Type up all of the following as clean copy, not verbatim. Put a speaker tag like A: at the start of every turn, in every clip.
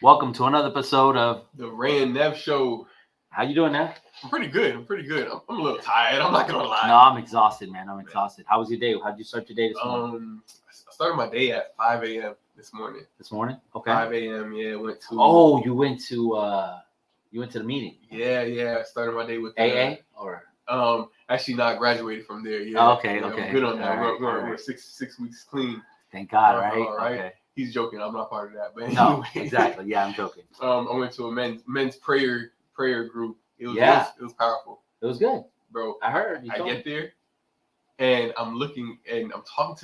A: Welcome to another episode of
B: the Rey and Nev Show.
A: How you doing now?
B: I'm pretty good. I'm a little tired. I'm not gonna lie.
A: No, I'm exhausted, man. I'm exhausted. How was your day? How'd you start your day this morning?
B: I started my day at 5 a.m. this morning.
A: This morning? Okay.
B: 5 a.m. Yeah, went to.
A: Oh, you went to the meeting.
B: Yeah. I started my day with
A: AA or
B: actually not graduated from there. Yeah.
A: Oh, okay.
B: I'm good on that.
A: Right,
B: we're 6 weeks clean.
A: Thank God, right?
B: Okay. He's joking. I'm not part of that, but
A: no, exactly. Yeah, I'm joking.
B: I went to a men's prayer group. It was powerful.
A: It was good,
B: bro.
A: I heard.
B: I get there, and I'm looking, and I'm talking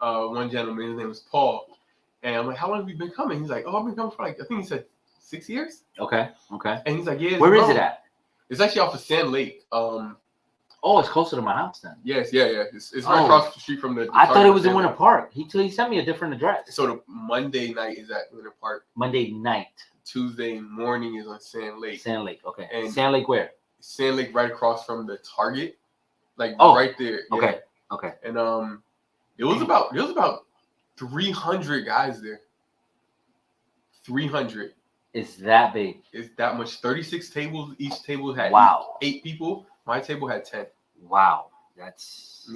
B: to one gentleman. His name was Paul, and I'm like, "How long have you been coming?" He's like, "Oh, I've been coming for I think he said 6 years."
A: Okay.
B: And he's like, "Yeah."
A: Where is it at?
B: It's actually off of Sand Lake.
A: Oh, it's closer to my house then.
B: Yes, yeah. It's right across the street from the
A: I thought it was in Winter Park. He sent me a different address.
B: So the Monday night is at Winter Park.
A: Monday night.
B: Tuesday morning is on Sand Lake.
A: Sand Lake, okay.
B: And
A: Sand Lake where?
B: Sand Lake right across from the Target. Right there. Yeah.
A: Okay.
B: And it was about 300 guys there. 300.
A: It's that big.
B: It's that much. 36 tables. Each table had 8 people. My table had 10.
A: Wow. That's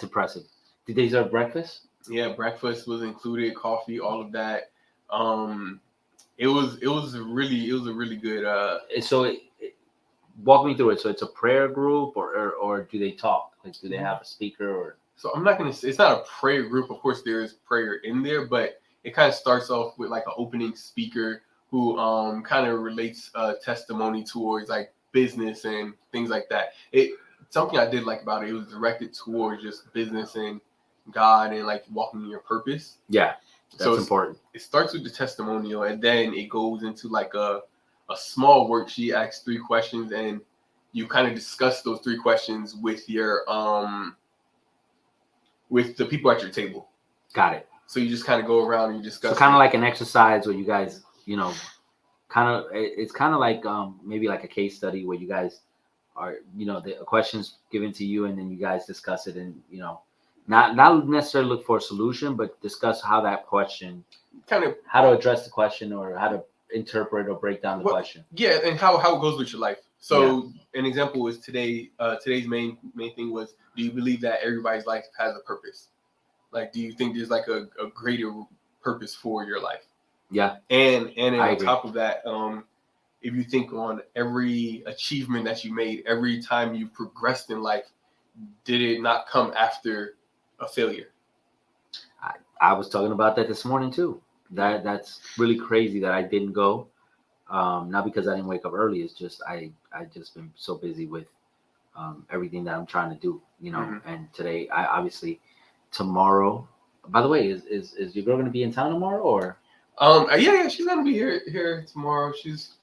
A: impressive. Did they serve breakfast?
B: Yeah, breakfast was included, coffee, all of that. It was a really good
A: So walk me through it. So it's a prayer group or do they talk? Like do they have a speaker or
B: So I'm not gonna say it's not a prayer group. Of course there is prayer in there, but it kind of starts off with like an opening speaker who kind of relates testimony towards like business and things like that. Something I did like about it was directed towards just business and God and like walking in your purpose.
A: Yeah, that's important.
B: It starts with the testimonial and then it goes into like a small worksheet, asks 3 questions, and you kind of discuss those 3 questions with your with the people at your table.
A: Got it.
B: So you just kind of go around and you discuss.
A: So kind of like an exercise where you guys, it's kind of like maybe like a case study where you guys are, the questions given to you and then you guys discuss it and, not necessarily look for a solution, but discuss how that question, how to address the question or how to interpret or break down the question.
B: Yeah, and how it goes with your life. So an example is today's main thing was, do you believe that everybody's life has a purpose? Like, do you think there's like a greater purpose for your life? Yeah. And on top of that, if you think on every achievement that you made, every time you progressed in life, did it not come after a failure?
A: I was talking about that this morning too. That's really crazy that I didn't go. Not because I didn't wake up early. It's just I just been so busy with everything that I'm trying to do, And today, tomorrow. By the way, is your girl gonna be in town tomorrow or?
B: Yeah, she's gonna be here tomorrow. She's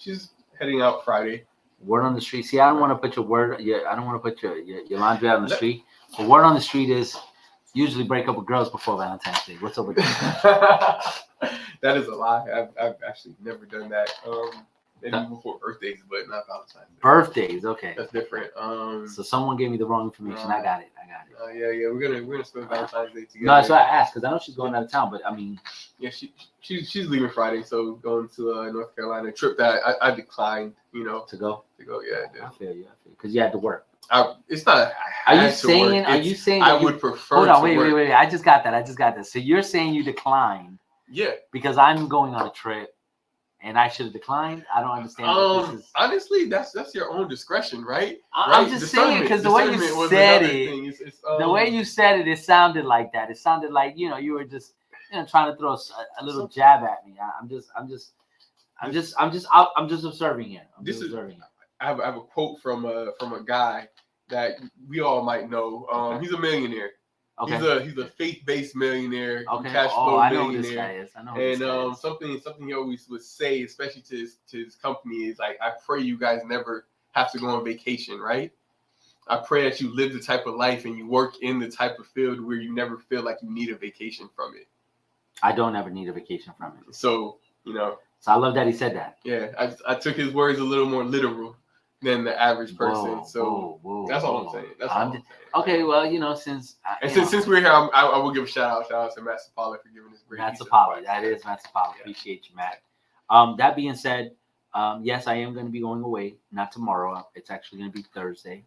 B: heading out Friday.
A: Word on the street. See, I don't want to put I don't want to put your laundry out on the street. But word on the street is usually break up with girls before Valentine's Day. What's up with that?
B: That is a lie. I've actually never done that. Maybe before birthdays, but not Valentine's Day.
A: Birthdays, okay.
B: That's different.
A: So someone gave me the wrong information. I got it.
B: Yeah. We're gonna spend Valentine's Day together.
A: No, that's why I asked because I know she's going out of town, but I mean,
B: yeah, she's leaving Friday, so going to North Carolina, a trip that I declined.
A: To go.
B: Yeah, I did.
A: I feel you because you had to work.
B: It's not.
A: Are you saying?
B: I would prefer.
A: Hold on, wait. I just got that. So you're saying you declined?
B: Yeah.
A: Because I'm going on a trip, and I should have declined. I don't understand.
B: Honestly, that's your own discretion, right?
A: I'm just saying because the way you said it, the way you said it, it sounded like that. It sounded like you were just trying to throw a little jab at me. I'm just observing here.
B: I have a quote from a guy that we all might know. He's a millionaire. Okay. He's a faith-based millionaire, cash flow
A: I
B: millionaire.
A: Know this guy is. I know
B: and
A: this guy
B: is. something he always would say, especially to his company, is like, I pray you guys never have to go on vacation, right? I pray that you live the type of life and you work in the type of field where you never feel like you need a vacation from it.
A: I don't ever need a vacation from it.
B: So,
A: So I love that he said that.
B: Yeah, I took his words a little more literal than the average person. That's all I'm saying. That's all I'm saying.
A: Okay, well, since
B: we're here, I will give a shout out to Matt Sapala for giving this great.
A: Matt Sapala, that is Matt Sapala. Yeah. Appreciate you, Matt. That being said, yes, I am going to be going away. Not tomorrow. It's actually going to be Thursday.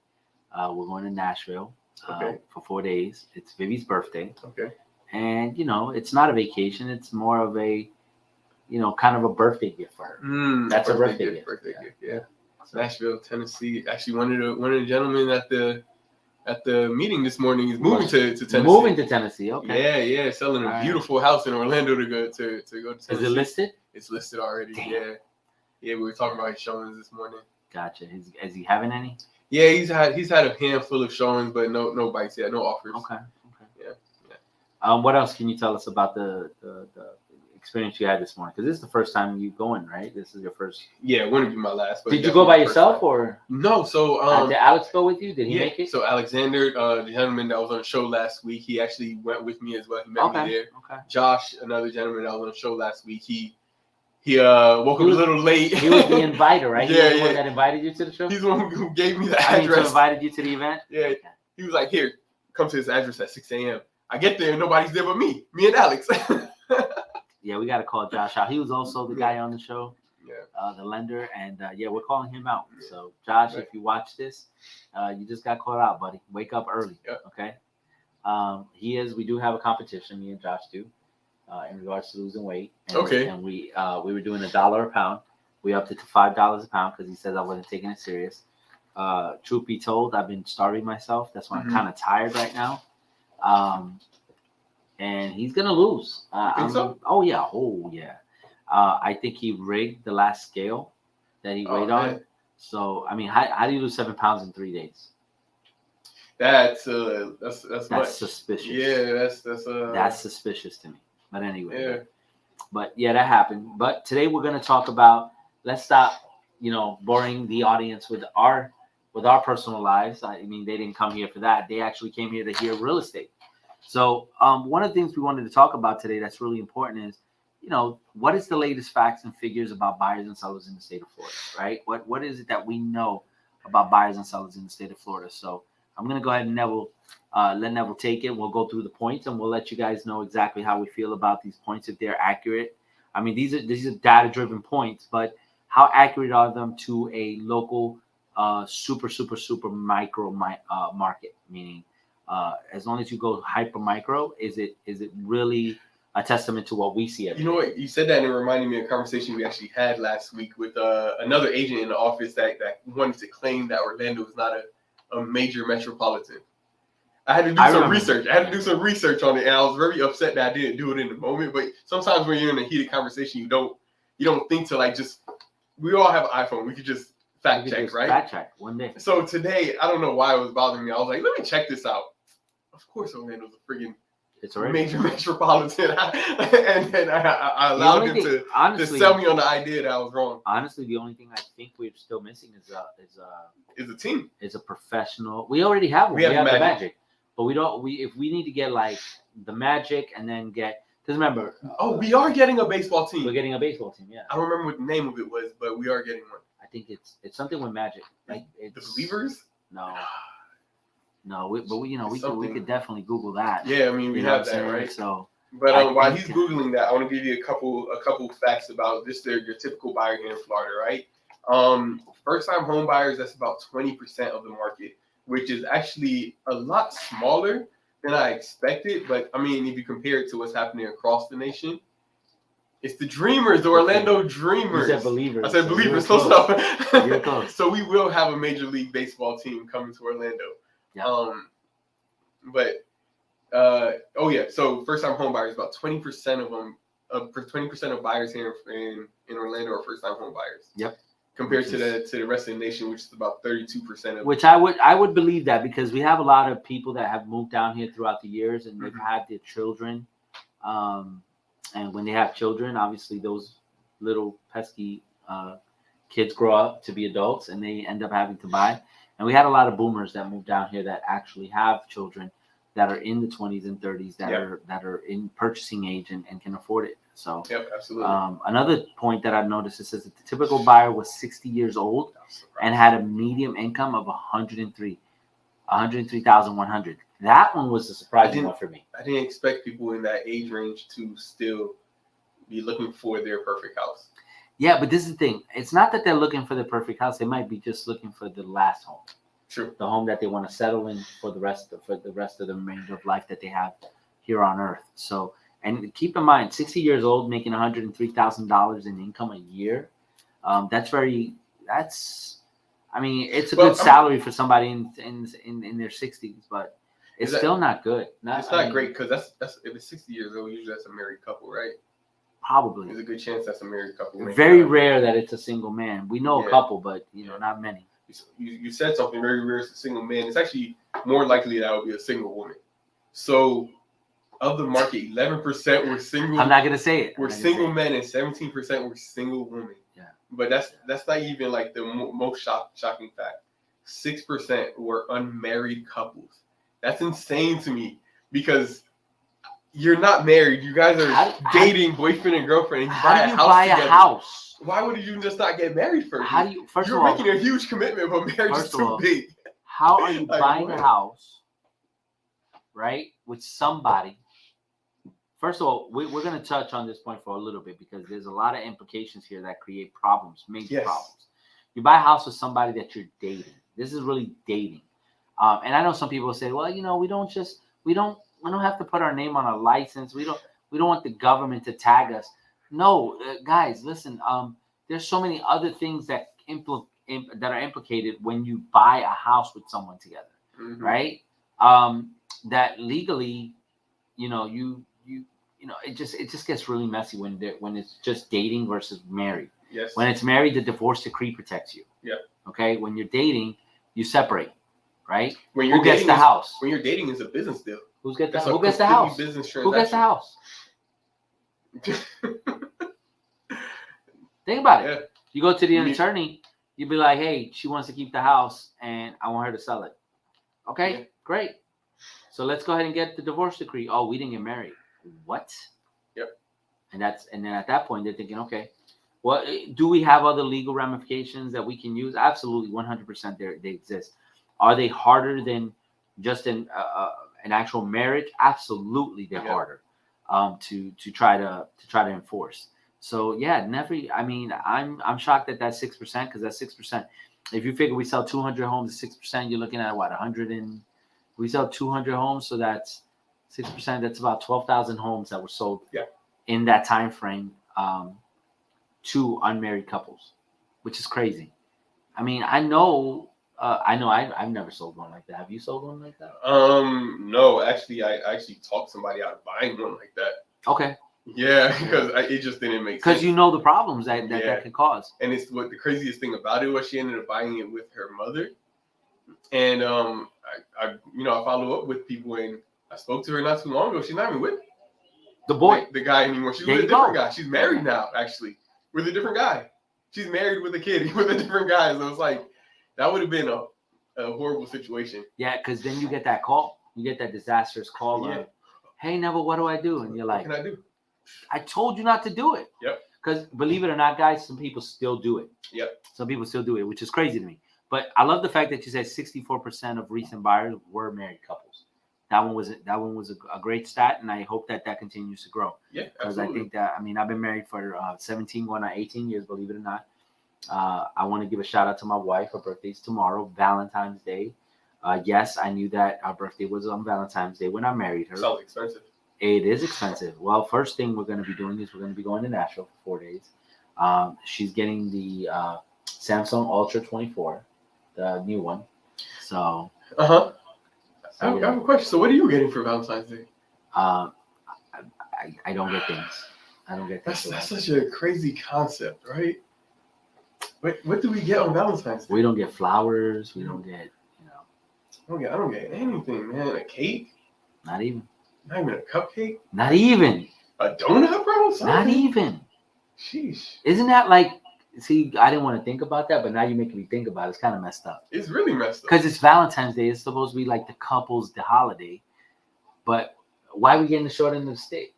A: We're going to Nashville for 4 days. It's Vivi's birthday.
B: Okay.
A: And, it's not a vacation. It's more of a, kind of a birthday gift for her. That's a birthday gift.
B: Birthday gift, yeah. Nashville, Tennessee. Actually, one of the gentlemen at the meeting this morning is moving to Tennessee.
A: Moving to Tennessee, okay.
B: Yeah. Selling a beautiful house in Orlando to go to Tennessee.
A: Is it listed?
B: It's listed already.
A: Damn.
B: Yeah. We were talking about his showings this morning.
A: Gotcha. Is he having any?
B: Yeah, he's had a handful of showings, but no bites yet, no offers.
A: Okay.
B: Yeah.
A: What else can you tell us about the experience you had this morning? Because this is the first time you going, right? This is your first.
B: Yeah, it wouldn't be my last. But
A: did you go by yourself or?
B: No. So
A: did Alex go with you? Did he make it?
B: So Alexander, the gentleman that was on the show last week, he actually went with me as well. He met me there.
A: Okay.
B: Josh, another gentleman that was on the show last week, he woke up a little late.
A: He was the inviter, right?
B: Yeah,
A: he was the one that invited you to the show?
B: He's the one who gave me the address.
A: Invited you to the event?
B: Yeah. Okay. He was like, here, come to this address at 6 a.m. I get there and nobody's there but me and Alex.
A: Yeah, we got to call Josh out. He was also the guy on the show, the lender. And, we're calling him out. Yeah. So, Josh, if you watch this, you just got called out, buddy. Wake up early, okay? We do have a competition, me and Josh do. In regards to losing weight. And we were doing $1 a pound. We upped it to $5 a pound because he says I wasn't taking it serious. Truth be told, I've been starving myself. That's why I'm kind of tired right now. And he's gonna lose.
B: Think so?
A: Oh yeah. I think he rigged the last scale that he weighed on. So I mean, how do you lose 7 pounds in 3 days?
B: That's much.
A: Suspicious.
B: Yeah,
A: that's suspicious to me. But anyway, that happened. But today we're going to talk about, let's stop, boring the audience with our personal lives. I mean, they didn't come here for that. They actually came here to hear real estate. So one of the things we wanted to talk about today that's really important is, what is the latest facts and figures about buyers and sellers in the state of Florida, right? What is it that we know about buyers and sellers in the state of Florida? So I'm going to go ahead and let Neville take it. We'll go through the points and we'll let you guys know exactly how we feel about these points, if they're accurate. I mean, these are data-driven points, but how accurate are them to a local super micro market? Meaning, as long as you go hyper micro, is it really a testament to what we see every day?
B: You know what? You said that and it reminded me of a conversation we actually had last week with another agent in the office that wanted to claim that Orlando is not a major metropolitan. I had to do some research. I had to do some research on it, and I was very upset that I didn't do it in the moment. But sometimes when you're in a heated conversation, you don't think to like just. We all have an iPhone. We could just fact check, right?
A: Fact check one day.
B: So today, I don't know why it was bothering me. I was like, let me check this out. Of course, Orlando's a friggin' major metropolitan, and then I allowed him to sell me on the idea that I was wrong.
A: Honestly, the only thing I think we're still missing is
B: a team.
A: Is a professional. We already have one. We have the Magic. But if we need to get like the Magic and then get, because remember.
B: We are getting a baseball team.
A: We're getting a baseball team, yeah.
B: I don't remember what the name of it was, but we are getting one.
A: I think it's something with Magic. Like
B: the Believers?
A: No, we could definitely Google that.
B: Yeah, I mean we have that, right?
A: So.
B: But while he's Googling that, I want to give you a couple facts about just your typical buyer here in Florida, right? First-time home buyers, that's about 20% of the market, which is actually a lot smaller than I expected. But I mean, if you compare it to what's happening across the nation, it's the Dreamers, the Orlando Dreamers.
A: You said Believers.
B: I said Believers.
A: Close
B: enough.
A: You're close.
B: So we will have a Major League Baseball team coming to Orlando.
A: Yeah.
B: So first-time home buyers, about 20% of them, 20% of buyers here in Orlando are first-time home buyers.
A: Yep.
B: Compared to the rest of the nation, which is about 32% of.
A: Which I would believe that, because we have a lot of people that have moved down here throughout the years and they've had their children, and when they have children, obviously those little pesky kids grow up to be adults and they end up having to buy. And we had a lot of boomers that moved down here that actually have children that are in the 20s and 30s that are in purchasing age and can afford it. So
B: absolutely.
A: Another point that I've noticed, it says that the typical buyer was 60 years old and had a medium income of 103,100. That one was a surprising one for me.
B: I didn't expect people in that age range to still be looking for their perfect house.
A: Yeah, but this is the thing. It's not that they're looking for the perfect house. They might be just looking for the last home.
B: True.
A: The home that they want to settle in for the rest of the remainder of life that they have here on Earth. So, and keep in mind, 60 years old, making $103,000 in income a year. That's very. That's. I mean, it's a good salary for somebody in their 60s, but it's still not good.
B: It's not great because that's if it's 60 years old, usually that's a married couple, right?
A: Probably.
B: There's a good chance that's a married couple.
A: Very rare that it's a single man. We know a couple, but not many.
B: You said something very rare. It's a single man. It's actually more likely that it would be a single woman. So, of the market, 11% were single.
A: I'm not gonna say it.
B: Were single men and 17% were single women.
A: Yeah.
B: But that's not even like the most shocking fact. 6% were unmarried couples. That's insane to me because you're not married. You guys are dating, boyfriend and girlfriend. And
A: how do you buy a house?
B: Why would you just not get married first?
A: How do you?
B: You're making a huge commitment, but marriage is too big.
A: How are you buying a house, right, with somebody? First of all, we're going to touch on this point for a little bit because there's a lot of implications here that create problems, major problems. You buy a house with somebody that you're dating. This is really dating. And I know some people say, well, we don't have to put our name on a license. We don't want the government to tag us. No, guys, listen. There's so many other things that that are implicated when you buy a house with someone together, right? That legally, it just gets really messy when it's just dating versus married.
B: Yes.
A: When it's married, the divorce decree protects you.
B: Yeah.
A: Okay. When you're dating, you separate, right?
B: Who
A: gets the house?
B: When you're dating, it's a business deal.
A: Who gets the house? Who gets the house? Think about it. Yeah. You go to the attorney, you'd be like, hey, she wants to keep the house and I want her to sell it. Okay, great. So let's go ahead and get the divorce decree. Oh, we didn't get married. What?
B: Yep.
A: And then at that point, they're thinking, okay, well, do we have other legal ramifications that we can use? Absolutely, 100% they exist. Are they harder than just an actual marriage? Absolutely, they're harder to try to enforce. So yeah, never. I mean, I'm shocked that that's 6% because that's 6%. If you figure we sell 200 homes at 6%, you're looking at what 100 and we sell 200 homes, so that's 6%. That's about 12,000 homes that were sold in that time frame to unmarried couples, which is crazy. I mean, I've never sold one like that. Have you sold one like that?
B: No, actually, I talked somebody out of buying one like that.
A: Okay.
B: Yeah, because it just didn't make sense.
A: Because you know the problems that could cause.
B: And it's what the craziest thing about it was she ended up buying it with her mother. And I follow up with people and I spoke to her not too long ago. She's not even with
A: the boy,
B: the guy anymore. She's with a different guy. She's married now, actually, with a different guy. She's married with a kid with a different guy. So it's like that would have been a horrible situation.
A: Yeah, because then you get that call. You get that disastrous call of, hey, Neville, what do I do? And you're like,
B: what can I do?
A: I told you not to do it.
B: Yep.
A: Because believe it or not, guys, some people still do it.
B: Yep.
A: Some people still do it, which is crazy to me. But I love the fact that you said 64% of recent buyers were married couples. That one was a great stat, and I hope that continues to grow.
B: Yeah,
A: because I think that I've been married for 17 going on 18 years, believe it or not. I want to give a shout out to my wife. Her birthday's tomorrow, Valentine's Day. Yes, I knew that our birthday was on Valentine's Day when I married her.
B: Sounds expensive.
A: It is expensive. Well, first thing we're going to be doing is we're going to be going to Nashville for 4 days. She's getting the Samsung Ultra 24, the new one. So.
B: I have a question. So, what are you getting for Valentine's Day?
A: I don't get things. I don't get things.
B: That's such a crazy concept, right? What do we get on Valentine's Day?
A: We don't get flowers. We don't get,
B: I don't get anything, man. A cake?
A: Not even.
B: Not even a cupcake?
A: Not even.
B: A donut, bro? Something?
A: Not even.
B: Sheesh.
A: Isn't that like? See, I didn't want to think about that, but now you're making me think about it. It's kind of messed up.
B: It's really messed up.
A: Because it's Valentine's Day. It's supposed to be like the couple's holiday. But why are we getting the short end of the stick?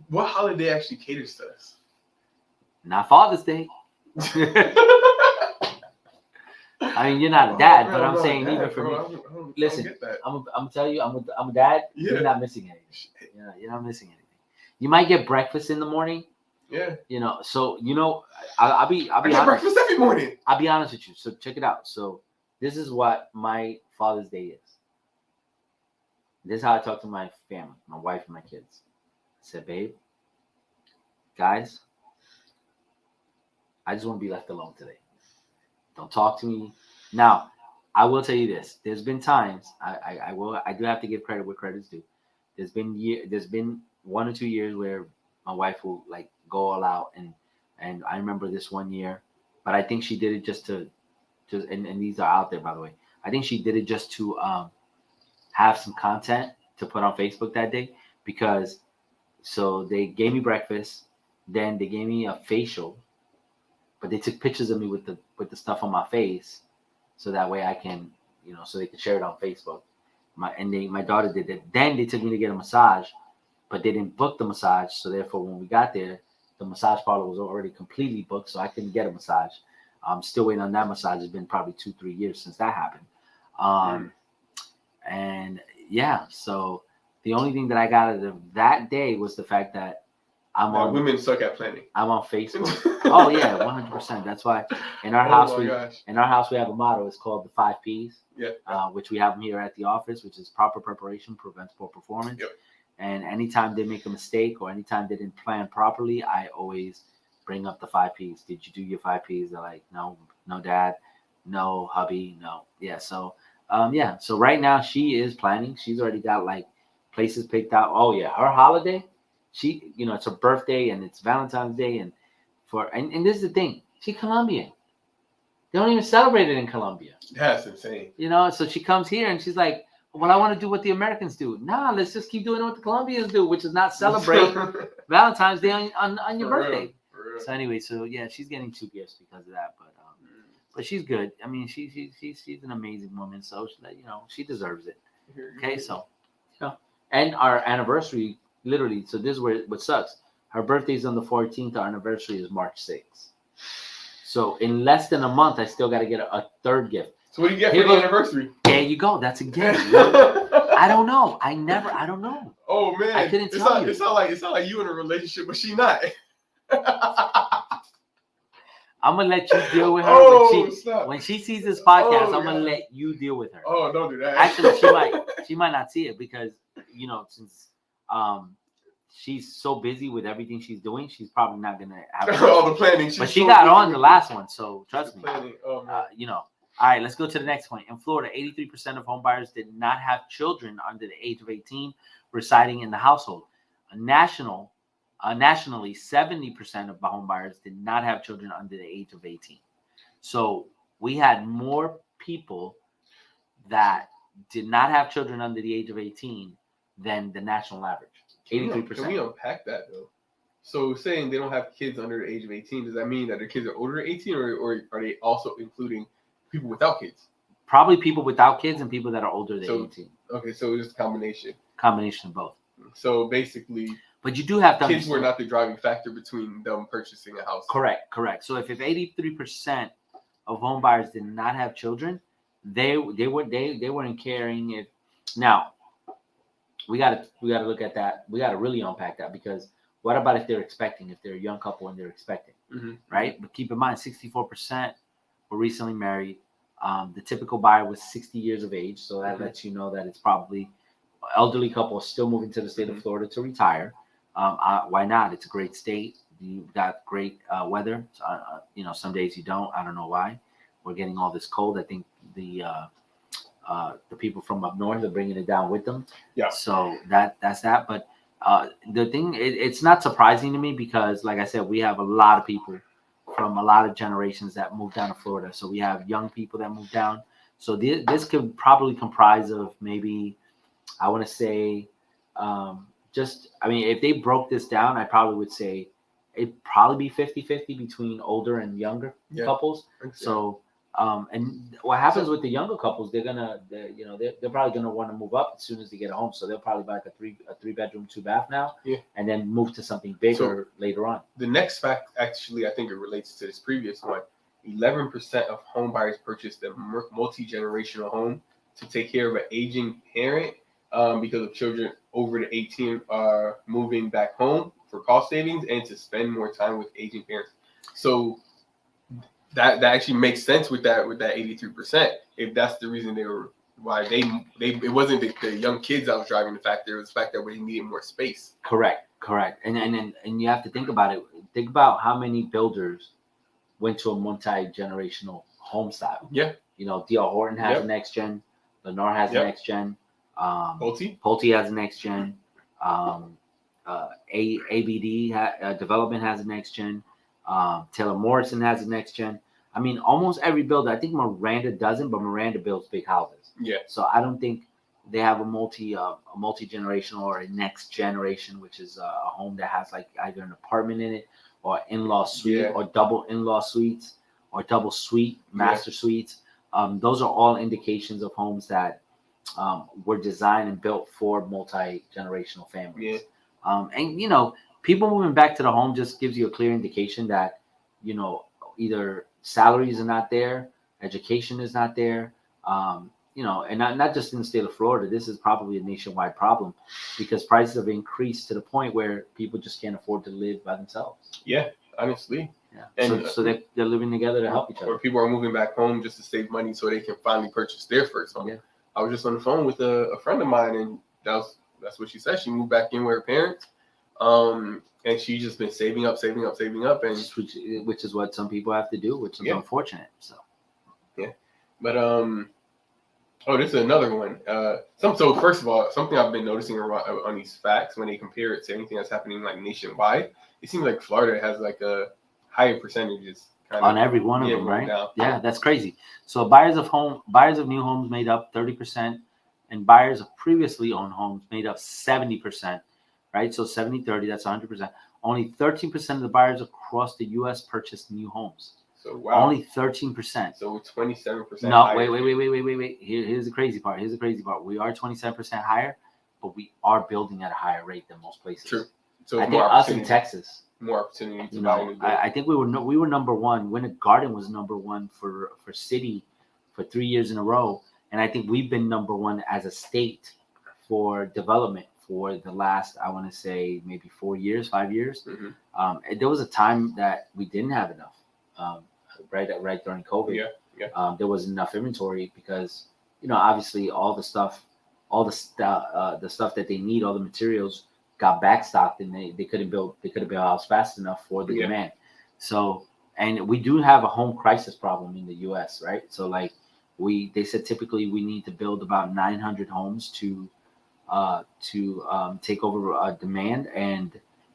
B: What holiday actually caters to us?
A: Not Father's Day. I mean, you're not a dad, but I'm saying even for me. Listen, I'm telling you, I'm a dad. Yeah. You're not missing anything. You're not missing anything. You might get breakfast in the morning.
B: Yeah.
A: So I'll be
B: I get
A: honest.
B: breakfast every morning.
A: I'll be honest with you. So check it out. So this is what my Father's Day is. This is how I talk to my family, my wife and my kids. I said, babe, guys, I just want to be left alone today. Don't talk to me. Now, I will tell you this. There's been times I do have to give credit where credit's due. There's been 1 or 2 years where my wife will like go all out, and I remember this one year, but I think she did it just and these are out there, by the way. I think she did it just to have some content to put on Facebook that day, because so they gave me breakfast, then they gave me a facial, but they took pictures of me with the stuff on my face, so that way I can, so they could share it on Facebook. My daughter did that. Then they took me to get a massage, but they didn't book the massage, so therefore when we got there, the massage parlor was already completely booked, so I couldn't get a massage. I'm still waiting on that massage. It's been probably 2-3 years since that happened. And yeah, so the only thing that I got out of that day was the fact that
B: women suck at planning.
A: I'm on Facebook. Oh yeah, 100%. That's why in our house we have a motto. It's called the 5 Ps.
B: Yeah.
A: Which we have here at the office, which is proper preparation prevents poor performance.
B: Yep.
A: And anytime they make a mistake or anytime they didn't plan properly, I always bring up the 5 Ps. Did you do your 5 Ps? They're like, no, dad, no, hubby, no. Yeah. So So right now she is planning. She's already got like places picked out. Oh yeah, her holiday. It's her birthday and it's Valentine's Day, and this is the thing. She's Colombian. They don't even celebrate it in Colombia.
B: That's insane.
A: So she comes here and she's like, well, I want to do what the Americans do. Nah, let's just keep doing what the Colombians do, which is not celebrate Valentine's Day on your birthday.
B: For real.
A: So anyway, she's getting 2 gifts because of that, but she's good. I mean, she's an amazing woman, so she deserves it. Okay, so and our anniversary literally. So this is what sucks. Her birthday's on the 14th. Our anniversary is March 6th. So in less than a month, I still got to get a third gift.
B: So what do you get for the anniversary?
A: There you go. That's a gift. I don't know. I don't know.
B: Oh man,
A: I couldn't tell you.
B: It's not like you in a relationship, but she not.
A: I'm gonna let you deal with her when she sees this podcast. I'm gonna
B: God.
A: let you deal with her.
B: Oh, don't do that.
A: Actually, she might not see it because since she's so busy with everything she's doing, she's probably not gonna have
B: all the planning.
A: But she got on the last one, so trust me.
B: Oh,
A: All right, let's go to the next point. In Florida, 83% of home buyers did not have children under the age of 18 residing in the household. Nationally, 70% of home buyers did not have children under the age of 18. So we had more people that did not have children under the age of 18 than the national average. 83%.
B: Can we unpack that though? So saying they don't have kids under the age of 18, does that mean that their kids are older than 18, or are they also including people without kids?
A: Probably people without kids and people that are older than 18.
B: Okay, so it's a combination.
A: Combination of both.
B: So basically,
A: but you do have to
B: kids were not the driving factor between them purchasing a house.
A: Correct. So if 83% of home buyers did not have children, they weren't caring if. Now, we gotta look at that. We gotta really unpack that, because what about if they're expecting? If they're a young couple and they're expecting, right? But keep in mind, 64% were recently married. The typical buyer was 60 years of age, so that lets you know that it's probably elderly couple still moving to the state of Florida to retire. Why not? It's a great state. You've got great weather. Some days you don't. I don't know why. We're getting all this cold. I think the people from up north are bringing it down with them.
B: Yeah.
A: So that's that. But the thing, it's not surprising to me, because, like I said, we have a lot of people from a lot of generations that moved down to Florida. So we have young people that moved down. So this could probably comprise of maybe, I want to say, if they broke this down, I probably would say it'd probably be 50-50 between older and younger couples. So, and what happens with the younger couples, they're probably gonna want to move up as soon as they get a home. So they'll probably buy a 3-bedroom, 2-bath now, and then move to something bigger later on.
B: The next fact, actually, I think it relates to this previous one. 11% of home buyers purchased a multi-generational home to take care of an aging parent because of children over the 18 are moving back home for cost savings and to spend more time with aging parents. So that actually makes sense with that 83%. If that's the reason why they it wasn't the young kids that was driving the factor, it was the fact that we needed more space.
A: Correct. And you have to think about it. Think about how many builders went to a multi-generational home style.
B: Yeah.
A: You know, D.R. Horton has a next gen. Lennar has a next gen. Pulte has a next gen. ABD Development has a next gen. Taylor Morrison has a next gen. I mean, almost every builder. I think Miranda doesn't, but Miranda builds big houses.
B: Yeah.
A: So I don't think they have a multi-generational or a next generation, which is a home that has like either an apartment in it or in-law suite or double in-law suites or double suite master suites. Those are all indications of homes that were designed and built for multi-generational families. Yeah. And you know, people moving back to the home just gives you a clear indication that, you know, either salaries are not there, education is not there. You know, and not just in the state of Florida. This is probably a nationwide problem because prices have increased to the point where people just can't afford to live by themselves.
B: Yeah, honestly.
A: Yeah. And so they're living together to help each other.
B: Or people are moving back home just to save money so they can finally purchase their first home. Yeah. I was just on the phone with a friend of mine, and that's what she said. She moved back in with her parents, and she's just been saving up, and
A: which is what some people have to do, which is unfortunate. So,
B: yeah, but this is another one. So first of all, something I've been noticing on these facts when they compare it to anything that's happening like nationwide, it seems like Florida has like a higher percentages.
A: On every one of them, right? Down. Yeah, that's crazy. So buyers of new homes made up 30%, and buyers of previously owned homes made up 70%, right? So 70-30, that's 100%. Only 13% of the buyers across the U.S. purchased new homes.
B: So wow.
A: Only 13%.
B: So 27%.
A: No, higher. Wait. Here's the crazy part. We are 27% higher, but we are building at a higher rate than most places.
B: True. So
A: I think us in Texas.
B: More opportunity to buy.
A: I think we were number one. Winter Garden was number one for city for 3 years in a row, and I think we've been number one as a state for development for the last, I want to say, maybe 5 years. Mm-hmm. There was a time that we didn't have enough, right during COVID. Yeah. There wasn't enough inventory because, you know, obviously all the stuff that they need, all the materials got backstocked, and they couldn't build a house fast enough for the demand. So, and we do have a home crisis problem in the U.S., right? So like they said typically we need to build about 900 homes to take over demand, and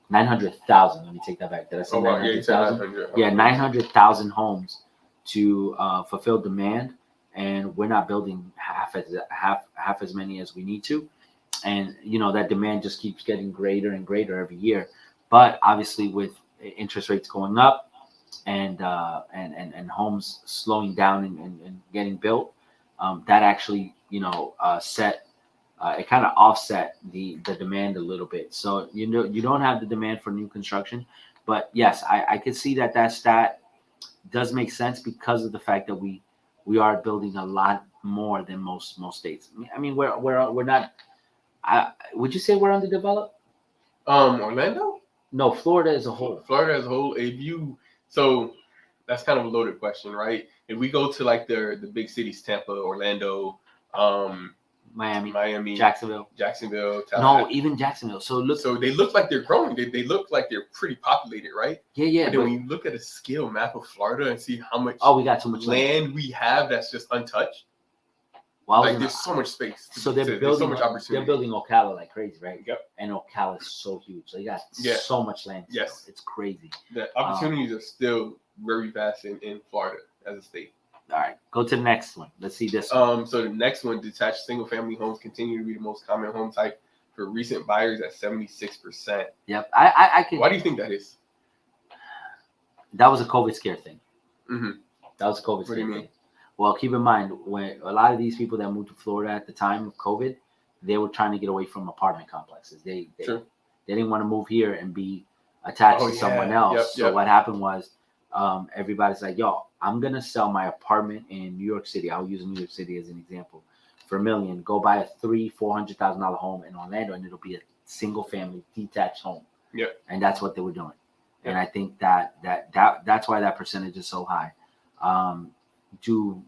A: 900,000. Let me take that back. Did I say 900,000? Yeah, 900,000 homes to fulfill demand, and we're not building half as many as we need to. And, you know, that demand just keeps getting greater and greater every year. But obviously with interest rates going up and homes slowing down and getting built, that actually, you know, it kind of offset the demand a little bit. So, you know, you don't have the demand for new construction. But yes, I could see that stat does make sense because of the fact that we are building a lot more than most states. I mean, we're not. Would you say we're underdeveloped?
B: Orlando?
A: No, Florida as a whole.
B: So that's kind of a loaded question, right? If we go to like the big cities, Tampa, Orlando, Miami,
A: Jacksonville,
B: Tallahassee.
A: No, even Jacksonville. So
B: they look like they're growing. They look like they're pretty populated, right?
A: Yeah.
B: But then when you look at a scale map of Florida and see how much
A: we got too much
B: land we have that's just untouched.
A: Well,
B: like there's so much space.
A: So there's so much opportunity. They're building Ocala like crazy, right?
B: Yep.
A: And Ocala is so huge. They got so much land.
B: Yes.
A: It's crazy.
B: The opportunities are still very vast in Florida as a state.
A: All right, go to the next one. Let's see this one.
B: So the next one, detached single-family homes continue to be the most common home type for recent buyers at 76%.
A: Yep, I can.
B: Why do you think that is?
A: That was a COVID scare thing.
B: Mm-hmm.
A: That was a COVID scare
B: thing.
A: Mean? Well, keep in mind, when a lot of these people that moved to Florida at the time of COVID, they were trying to get away from apartment complexes. They didn't want to move here and be attached to someone else. So what happened was, everybody's like, yo, I'm gonna sell my apartment in New York City. I'll use New York City as an example for $1 million. Go buy a $400,000 home in Orlando, and it'll be a single family detached home.
B: Yeah.
A: And that's what they were doing.
B: Yeah.
A: And I think that's why that percentage is so high. Do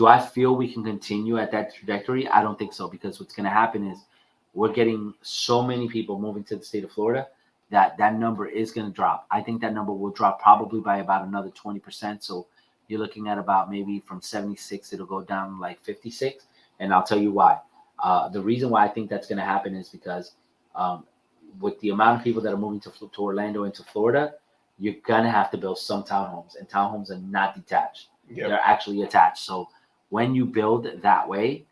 A: I feel we can continue at that trajectory? I don't think so, because what's going to happen is we're getting so many people moving to the state of Florida that number is going to drop. I think that number will drop probably by about another 20%. So you're looking at about maybe from 76, it'll go down like 56. And I'll tell you why. The reason why I think that's going to happen is because with the amount of people that are moving to Orlando into Florida, you're going to have to build some townhomes, and townhomes are not detached.
B: Yep.
A: They're actually attached. So when you build that way,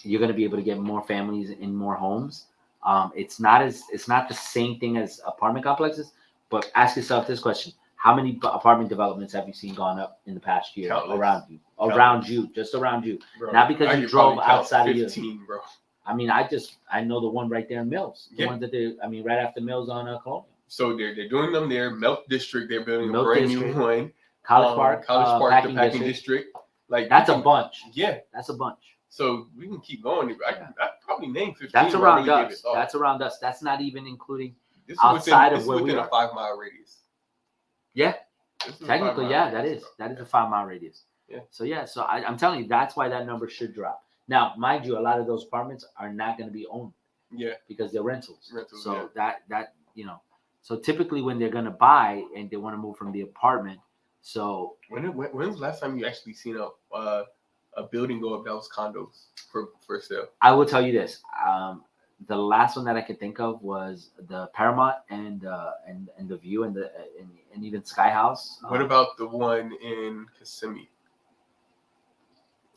A: you're going to be able to get more families in more homes. It's not the same thing as apartment complexes, but ask yourself this question: how many apartment developments have you seen gone up in the past year?
B: Countless.
A: Around you, just around you?
B: Bro,
A: not because you drove outside
B: 15,
A: of you.
B: Bro.
A: I mean, I know the one right there in Mills. The one that right after Mills on Colonial.
B: So they're doing them there. Milk District, they're building
A: Milk
B: a brand
A: District.
B: new one.
A: College Park,
B: the packing district. Like
A: that's a bunch.
B: Yeah,
A: that's a bunch.
B: So we can keep going. I probably name 15.
A: That's around us. That's around us. That's not even including
B: this
A: outside
B: within,
A: of where we are.
B: A 5-mile radius.
A: Yeah, technically, yeah, that is a 5-mile radius.
B: Yeah.
A: So I'm telling you, that's why that number should drop. Now, mind you, a lot of those apartments are not going to be owned.
B: Yeah.
A: Because they're rentals. So
B: yeah.
A: that So typically when they're going to buy and they want to move from the apartment, so
B: when's the last time you actually seen a building go up that was condos for sale?
A: I will tell you this. The last one that I could think of was the Paramount and the View and even Sky House.
B: What about the one in Kissimmee?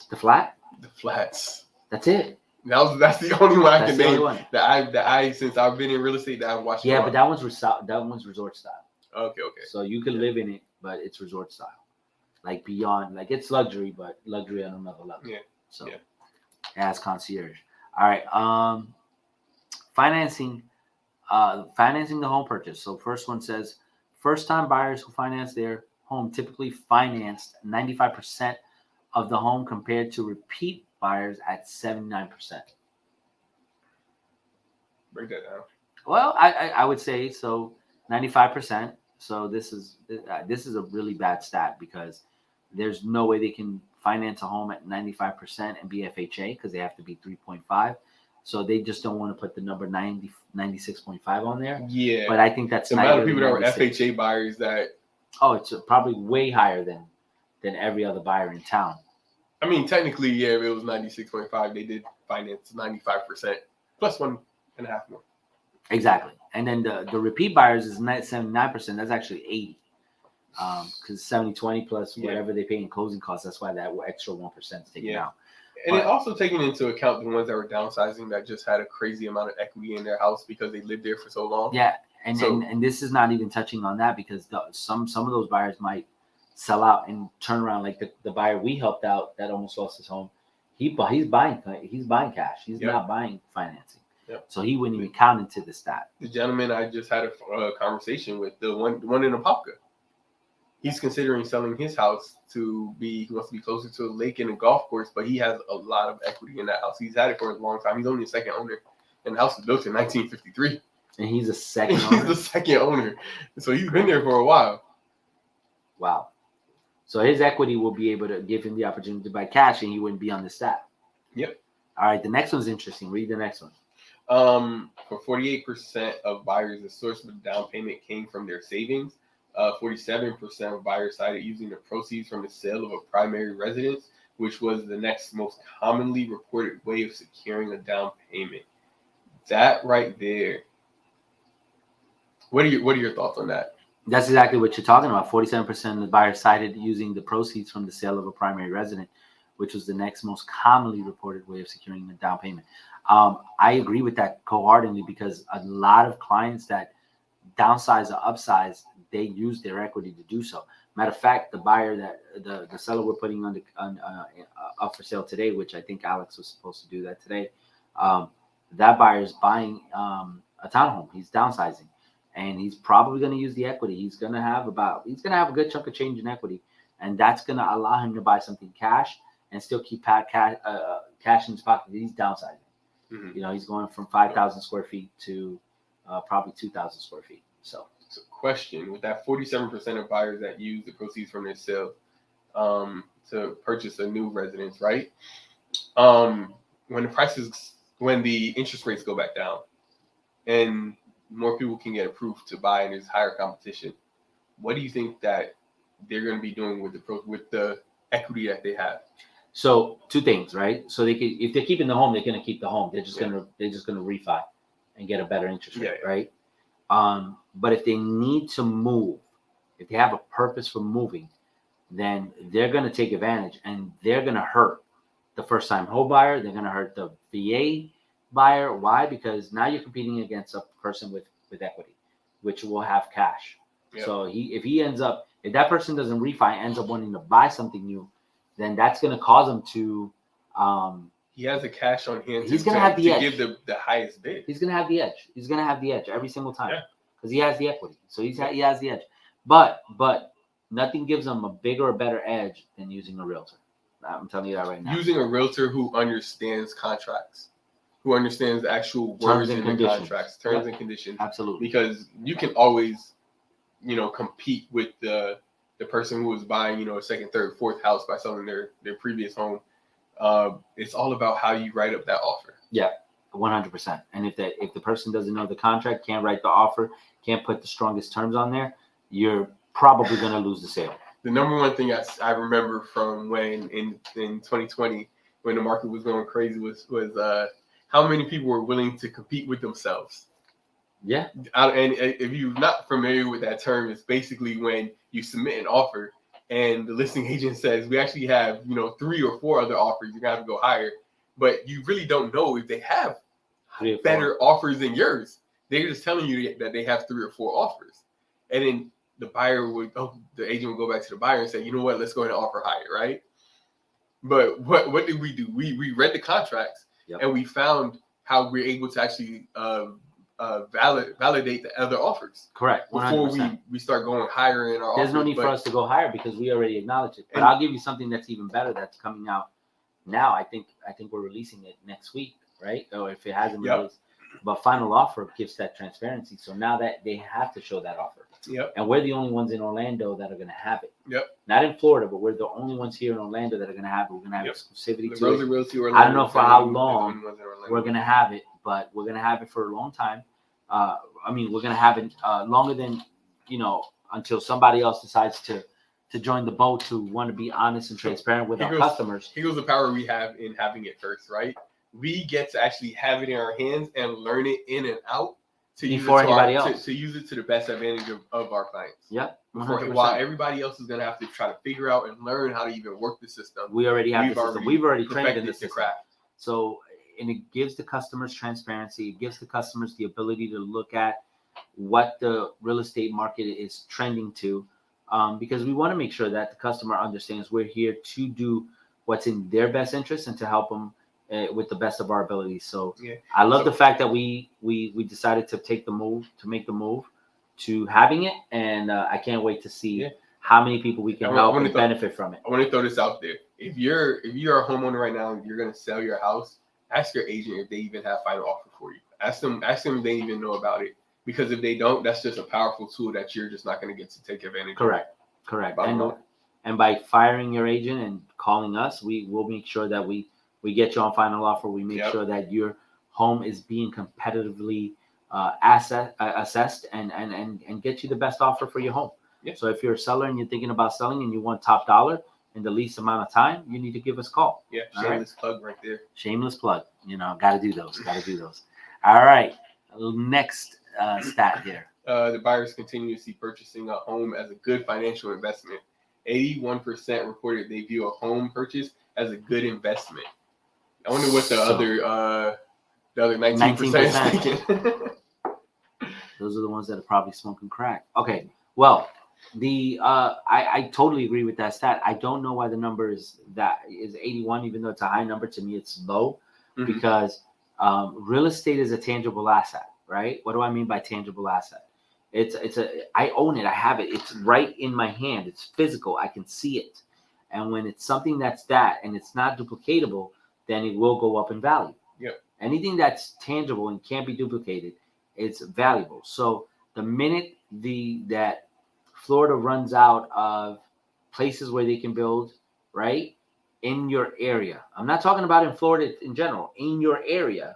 A: The flat?
B: The flats.
A: That's it.
B: That's the only one I can name that I since I've been in real estate that I've watched.
A: Yeah, but that one's resort style.
B: Okay.
A: So you can live in it, but it's resort style. Like beyond, like it's luxury, but luxury on another level.
B: Yeah.
A: So as concierge. All right. Financing the home purchase. So first one says first-time buyers who finance their home typically financed 95% of the home compared to repeat buyers at 79%.
B: Break that down.
A: Well, I would say so 95%. So this is a really bad stat because there's no way they can finance a home at 95% and be FHA because they have to be 3.5. So they just don't want to put the number 96.5 on there.
B: Yeah.
A: But I think that's
B: the amount of people that are FHA buyers that.
A: Oh, it's probably way higher than every other buyer in town.
B: I mean, technically, yeah, if it was 96.5, they did finance 95% plus 1.5 more.
A: Exactly. And then the repeat buyers is 79%. That's actually 80. Because 70-20 plus whatever they pay in closing costs. That's why that extra 1% is taken out.
B: And it also taking into account the ones that were downsizing that just had a crazy amount of equity in their house because they lived there for so long.
A: Yeah, and this is not even touching on that because some of those buyers might sell out and turn around. Like the buyer we helped out that almost lost his home, he's buying cash. He's not buying financing.
B: Yep.
A: So he wouldn't even count into the stat.
B: The gentleman I just had a conversation with, the one in Apopka, he's considering selling his house he wants to be closer to a lake and a golf course, but he has a lot of equity in that house. He's had it for a long time. He's only a second owner, and the house was built in 1953.
A: And he's a second owner?
B: He's the second owner. So he's been there for a while.
A: Wow. So his equity will be able to give him the opportunity to buy cash, and he wouldn't be on the stat.
B: Yep.
A: All right, the next one's interesting. Read the next one.
B: For 48% of buyers, the source of the down payment came from their savings. 47% of buyers cited using the proceeds from the sale of a primary residence, which was the next most commonly reported way of securing a down payment. That right there. What are your thoughts on that?
A: That's exactly what you're talking about. 47% of the buyers cited using the proceeds from the sale of a primary residence, which was the next most commonly reported way of securing a down payment. I agree with that wholeheartedly because a lot of clients that downsize or upsize, they use their equity to do so. Matter of fact, the buyer that the seller we're putting up for sale today, which I think Alex was supposed to do that today, that buyer is buying a townhome. He's downsizing, and he's probably going to use the equity. He's going to have a good chunk of change in equity, and that's going to allow him to buy something cash and still keep cash in his pocket. He's downsizing.
B: Mm-hmm.
A: He's going from 5,000 square feet to probably 2,000 square feet. So
B: question: with that 47% of buyers that use the proceeds from their sale to purchase a new residence, right? When the interest rates go back down, and more people can get approved to buy, and there's higher competition, what do you think that they're going to be doing with the equity that they have?
A: So two things, right? So if they're keeping the home, they're going to keep the home. They're just going to refi and get a better interest rate, right? But if they need to move, if they have a purpose for moving, then they're going to take advantage, and they're going to hurt the first-time home buyer. They're going to hurt the VA buyer. Why? Because now you're competing against a person with equity, which will have cash. Yep. So if that person doesn't refi, ends up wanting to buy something new, then that's going to cause him to.
B: He has the cash on hand.
A: He's going to have the edge.
B: Give the highest bid.
A: He's going to have the edge. He's going to have the edge every single time because he has the equity. So he has the edge. But nothing gives him a bigger or better edge than using a realtor. I'm telling you that right now.
B: Using a realtor who understands contracts, who understands the actual words in the contracts, terms and conditions.
A: Absolutely.
B: Because you can always, compete with the person who was buying, a second, third, fourth house by selling their previous home. It's all about how you write up that offer.
A: Yeah, 100%. And if the person doesn't know the contract, can't write the offer, can't put the strongest terms on there, you're probably going to lose the sale.
B: The number one thing I remember from when in 2020, when the market was going crazy, was how many people were willing to compete with themselves.
A: Yeah.
B: And if you're not familiar with that term, it's basically when you submit an offer and the listing agent says, we actually have, 3 or 4 other offers. You're going to have to go higher. But you really don't know if they have better offers than yours. They're just telling you that they have 3 or 4 offers. And then the agent would go back to the buyer and say, you know what, let's go ahead and offer higher, right? But what did we do? We read the contracts and we found how we're able to actually validate the other offers.
A: Correct. 100%.
B: Before we start going higher in our offers.
A: There's no need for us to go higher because we already acknowledge it. But I'll give you something that's even better that's coming out now. I think we're releasing it next week, right? Or if it hasn't released. But final offer gives that transparency. So now that they have to show that offer.
B: Yep.
A: And we're the only ones in Orlando that are going to have it.
B: Yep.
A: Not in Florida, but we're the only ones here in Orlando that are going to have it. We're going to have exclusivity to
B: Rosa
A: it.
B: Realty Orlando
A: I don't know for how long we're going to have it, but we're going to have it for a long time. We're going to have it longer than, until somebody else decides to join the boat to want to be honest and transparent with our customers.
B: Here's the power we have in having it first, right? We get to actually have it in our hands and learn it in and out to use it to the best advantage of our clients.
A: Yeah.
B: While everybody else is going to have to try to figure out and learn how to even work the system.
A: We already have the system. We've already trained in the system.
B: Craft.
A: So, and it gives the customers transparency. It gives the customers the ability to look at what the real estate market is trending to, because we want to make sure that the customer understands we're here to do what's in their best interest and to help them with the best of our abilities. So I love the fact that we decided to make the move to having it, and I can't wait to see how many people we can help and benefit from it.
B: I want to throw this out there. If you're a homeowner right now and you're going to sell your house, ask your agent if they even have final offer for you. Ask them if they even know about it. Because if they don't, that's just a powerful tool that you're just not going to get to take advantage of.
A: Correct. And by firing your agent and calling us, we will make sure that we get you on final offer. We make sure that your home is being competitively assessed and get you the best offer for your home. Yeah. So if you're a seller and you're thinking about selling and you want top dollar in the least amount of time, you need to give us a call.
B: Yeah, shameless plug right there.
A: Shameless plug. Got to do those. All right. Next stat here.
B: The buyers continue to see purchasing a home as a good financial investment. 81% reported they view a home purchase as a good investment. I wonder what the other 19% is thinking.
A: Those are the ones that are probably smoking crack. Okay. Well, I totally agree with that stat. I don't know why the number is 81, even though it's a high number. To me, it's low because real estate is a tangible asset, right? What do I mean by tangible asset? I own it. I have it. It's right in my hand. It's physical. I can see it. And when it's something that's that and it's not duplicatable, then it will go up in value.
B: Yep.
A: Anything that's tangible and can't be duplicated, it's valuable. So the minute that Florida runs out of places where they can build, right, in your area. I'm not talking about in Florida in general. In your area,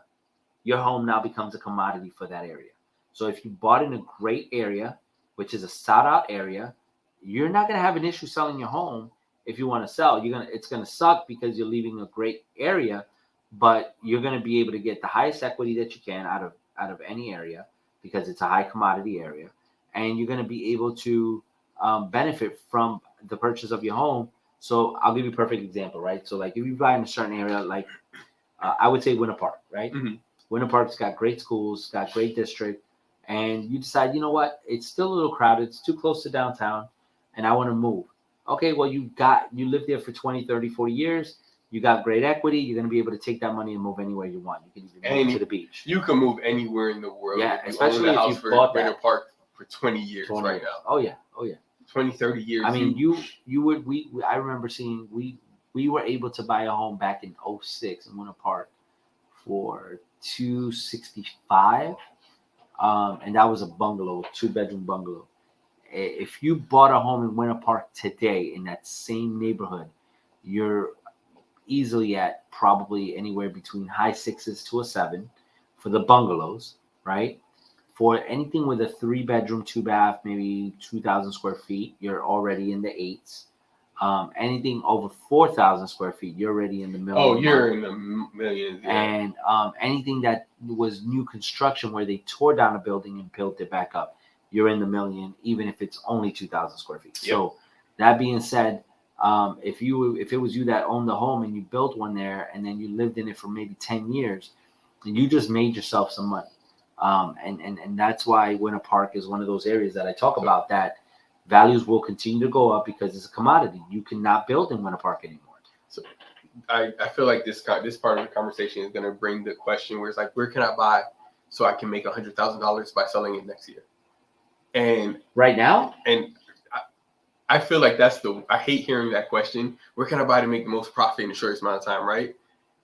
A: your home now becomes a commodity for that area. So if you bought in a great area, which is a sought out area, you're not going to have an issue selling your home. If you want to sell, it's going to suck because you're leaving a great area, but you're going to be able to get the highest equity that you can out of any area because it's a high commodity area, and you're going to be able to benefit from the purchase of your home. So I'll give you a perfect example, right? So like if you buy in a certain area, like I would say Winter Park, right?
B: Mm-hmm.
A: Winter Park's got great schools, got great district, and you decide, you know what, it's still a little crowded, it's too close to downtown, and I want to move. Okay, well, you lived there for 20, 30, 40 years, you got great equity, you're going to be able to take that money and move anywhere you want. You can even move to the beach.
B: You can move anywhere in the world.
A: Yeah, especially if you bought
B: Winter Park for 20 years
A: 20
B: right
A: years.
B: now.
A: Oh, yeah.
B: 20, 30 years.
A: I mean, I remember seeing, we were able to buy a home back in 06 in Winter Park for $265, and that was a bungalow, 2-bedroom bungalow. If you bought a home in Winter Park today in that same neighborhood, you're easily at probably anywhere between high 6s to a 7 for the bungalows, right? For anything with a 3-bedroom, 2-bath, maybe 2,000 square feet, you're already in the 8s. Anything over 4,000 square feet, you're already in the million.
B: Oh, you're in the millions. Yeah.
A: And anything that was new construction where they tore down a building and built it back up, you're in the million, even if it's only 2,000 square feet. Yep. So that being said, if it was you that owned the home and you built one there and then you lived in it for maybe 10 years, then you just made yourself some money. And that's why Winter Park is one of those areas that I talk about, that values will continue to go up because it's a commodity. You cannot build in Winter Park anymore.
B: So I feel like this part of the conversation is going to bring the question where it's like, where can I buy so I can make $100,000 by selling it next year? And
A: right now,
B: and I feel like I hate hearing that question. Where can I buy to make the most profit in the shortest amount of time, right?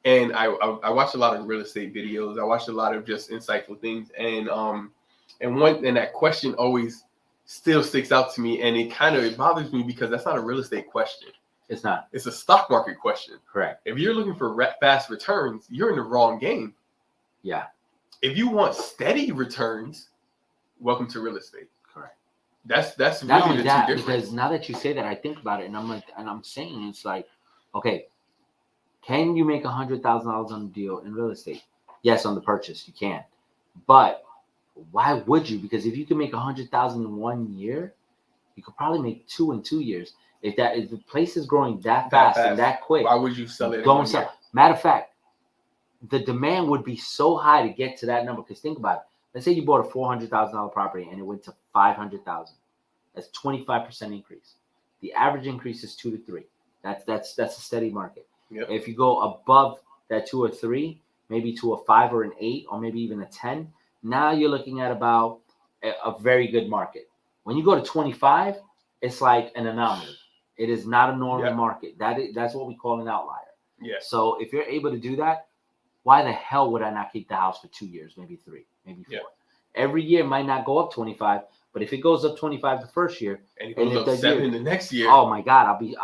B: And I watch a lot of real estate videos. I watch a lot of just insightful things, and that question always still sticks out to me, and it bothers me because that's not a real estate question.
A: It's not.
B: It's a stock market question.
A: Correct.
B: If you're looking for fast returns, you're in the wrong game.
A: Yeah.
B: If you want steady returns, welcome to real estate.
A: Correct.
B: That's
A: not
B: really
A: only
B: the
A: that,
B: two differences.
A: because now that you say that, I think about it, and I'm saying it's like, okay, can you make $100,000 on a deal in real estate? Yes, on the purchase you can, but why would you? Because if you can make $100,000 in 1 year, you could probably make 2 in 2 years. If the place is growing that fast and that quick,
B: why would you sell it?
A: Don't sell. Matter of fact, the demand would be so high to get to that number. Because think about it. Let's say you bought a $400,000 property and it went to $500,000. That's 25% increase. The average increase is 2 to 3. That's a steady market.
B: Yep.
A: If you go above that 2 or 3, maybe to a 5 or an 8, or maybe even a 10, now you're looking at about a very good market. When you go to 25, it's like an anomaly. It is not a normal market. That's what we call an outlier.
B: Yeah.
A: So if you're able to do that, why the hell would I not keep the house for 2 years, maybe 3, maybe 4? Yeah. Every year might not go up 25, but if it goes up 25 the first year,
B: and it goes up 7 the next year,
A: oh my God, I'll be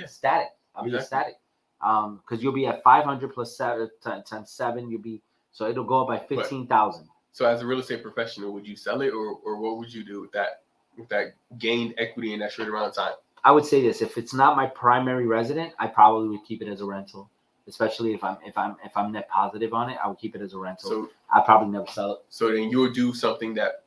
A: ecstatic. I'll be ecstatic. Because you'll be at 500 plus 7 times 7, so it'll go up by 15,000.
B: So as a real estate professional, would you sell it, or what would you do with that gained equity in that short amount of time?
A: I would say this: if it's not my primary resident, I probably would keep it as a rental. Especially if I'm net positive on it, I would keep it as a rental. So I probably never sell it.
B: So then you would do something that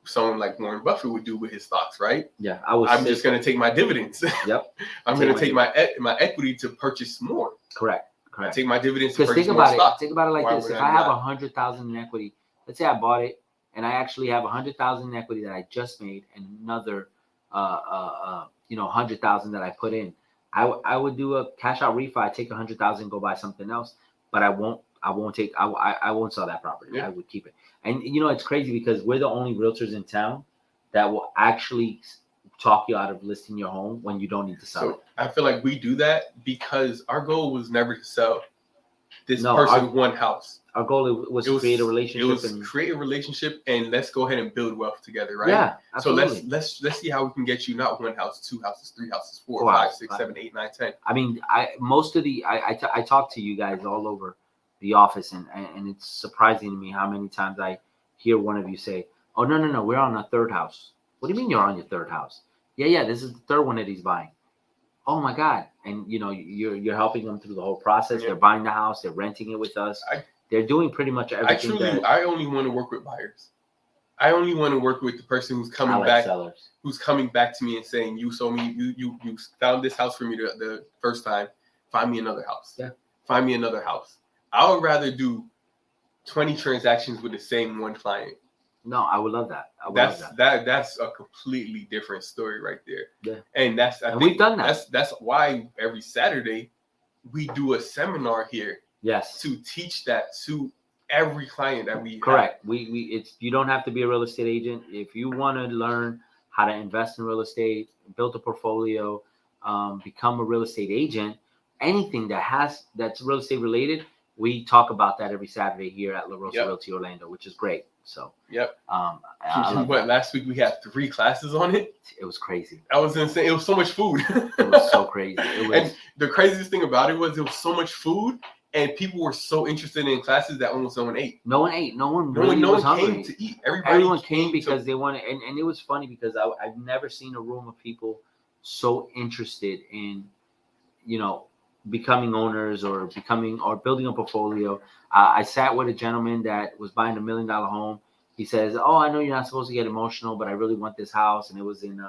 B: someone like Warren Buffett would do with his stocks, right?
A: Yeah,
B: I'm just going to take my dividends.
A: Yep.
B: I'm going to take my equity to purchase more.
A: Correct.
B: Take my dividends to purchase more
A: stock.
B: stock.
A: Think about it like this: if I have $100,000 in equity, let's say I bought it, and I actually have $100,000 in equity that I just made, and another, $100,000 that I put in. I would do a cash out refi, take $100,000, go buy something else, but I won't I won't sell that property.
B: Yeah.
A: I would keep it. And it's crazy because we're the only realtors in town that will actually talk you out of listing your home when you don't need to sell it.
B: So I feel like we do that because our goal was never to sell this
A: No,
B: person one house.
A: Our goal was to create a relationship.
B: It was create a relationship, and let's go ahead and build wealth together, right?
A: Yeah, absolutely.
B: So let's see how we can get you not one house, 2 houses, 3 houses, 4, 5, 6, 7, 8, 9, 10.
A: I mean, I talk to you guys all over the office, and it's surprising to me how many times I hear one of you say, "Oh no, we're on our third house." What do you mean you're on your third house? Yeah, this is the third one that he's buying. Oh my God! And you're helping them through the whole process. Yeah. They're buying the house, they're renting it with us. They're doing pretty much everything.
B: I only want to work with buyers. I only want to work with the person who's coming back, sellers. Who's coming back to me and saying, "You sold me. You found this house for me the first time. Find me another house.
A: Yeah.
B: Find me another house." I would rather do 20 transactions with the same one client.
A: No, I would love that.
B: That's a completely different story right there.
A: Yeah.
B: And
A: we've done that.
B: That's why every Saturday we do a seminar here.
A: Yes.
B: To teach that to every client that we
A: correct.
B: have.
A: You don't have to be a real estate agent. If you want to learn how to invest in real estate, build a portfolio, become a real estate agent, anything that's real estate related, we talk about that every Saturday here at Rosa Realty Orlando, which is great. So
B: last week we had 3 classes on it.
A: It was crazy.
B: That was insane. It was so much food.
A: It was so crazy.
B: And the craziest thing about it was so much food. And people were so interested in classes that almost no one ate.
A: No one ate. No one was hungry.
B: Came to eat.
A: Everyone came because they wanted. And it was funny because I've never seen a room of people so interested in, becoming owners or building a portfolio. I sat with a gentleman that was buying $1 million home. He says, "Oh, I know you're not supposed to get emotional, but I really want this house." And it was in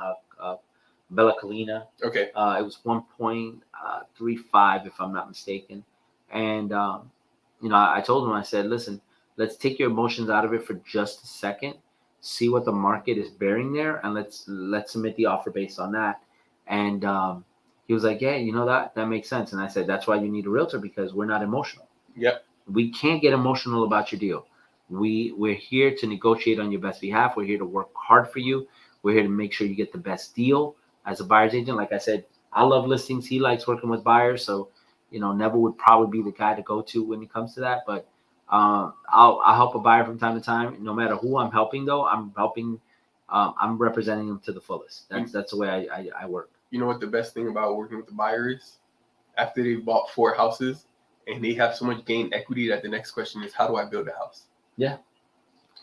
A: Bella Colina.
B: Okay.
A: It was 1.35, if I'm not mistaken. And, I told him, I said, "Listen, let's take your emotions out of it for just a second, see what the market is bearing there, and let's submit the offer based on that." And he was like, "Yeah, that makes sense." And I said, "That's why you need a realtor, because we're not emotional.
B: Yep.
A: We can't get emotional about your deal. We're here to negotiate on your best behalf. We're here to work hard for you. We're here to make sure you get the best deal as a buyer's agent." Like I said, I love listings. He likes working with buyers. So, Neville would probably be the guy to go to when it comes to that. But I'll help a buyer from time to time. No matter who I'm helping, though, I'm representing them to the fullest. That's the way I work.
B: You know what the best thing about working with the buyer is? After they've bought 4 houses and they have so much gained equity that the next question is, how do I build a house?
A: Yeah.